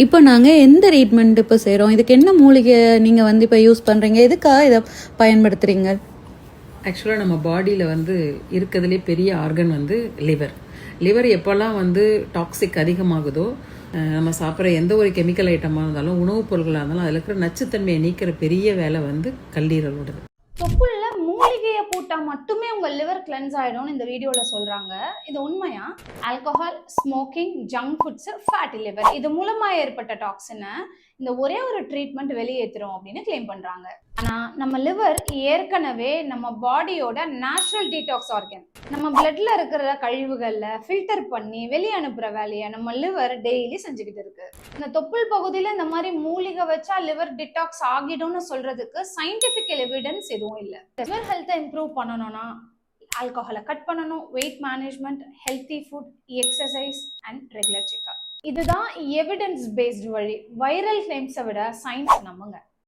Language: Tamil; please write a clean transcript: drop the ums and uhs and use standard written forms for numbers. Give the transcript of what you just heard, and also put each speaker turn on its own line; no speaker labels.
இப்போ நாங்கள் எந்த ட்ரீட்மெண்ட் இப்போ செய்கிறோம், இதுக்கு என்ன மூலிகை நீங்கள் வந்து இப்போ யூஸ் பண்ணுறீங்க, எதுக்காக இதை பயன்படுத்துகிறீங்க?
ஆக்சுவலாக நம்ம பாடியில் வந்து இருக்கிறதுலே பெரிய ஆர்கன் வந்து லிவர் எப்போல்லாம் வந்து டாக்ஸிக் அதிகமாகுதோ, நம்ம சாப்பிட்ற எந்த ஒரு கெமிக்கல் ஐட்டமாக இருந்தாலும், உணவுப் பொருட்களாக இருந்தாலும் அதில் இருக்கிற நச்சுத்தன்மையை நீக்கிற பெரிய வேலை வந்து கல்லீரலோடது.
தொப்புள்ள மூலிகையை போட்டா மட்டுமே உங்க லிவர் கிளென்ஸ் ஆயிடும்னு இந்த வீடியோல சொல்றாங்க. இது உண்மையா? Alcohol, smoking, junk foods, fatty liver இது மூலமா ஏற்பட்ட டாக்ஸினை இந்த ஒரே ஒரு ட்ரீட்மெண்ட் வெளியேற்றுறோம் அப்படின்னு கிளைம் பண்றாங்க. ஆனா நம்ம லிவர் ஏற்கனவே நம்ம பாடியோட நேச்சுரல் டீடாக்ஸ் ஆர்கன். நம்ம பிளட்ல இருக்கிற கழிவுகள்ல ஃபில்டர் பண்ணி வெளியே அனுப்புற வேலையை நம்ம லிவர் டெய்லி செஞ்சுக்கிட்டு இருக்கு. இந்த தொப்புள் பகுதியில இந்த மாதிரி மூலிகை வச்சா லிவர் டிடாக்ஸ் ஆகிடும்னு சொல்றதுக்கு சயின்டிபிக் எவிடன்ஸ் எதுவும் இல்லை. லிவர் ஹெல்த்தை இம்ப்ரூவ் பண்ணணும்னா ஆல்கஹாலை கட் பண்ணணும், wait management, healthy food, exercise and regular checkup. இதுதான் எவிடன்ஸ் பேஸ்டு வழி. வைரல் கிளைம்ஸை விட சயின்ஸ் நம்புங்க.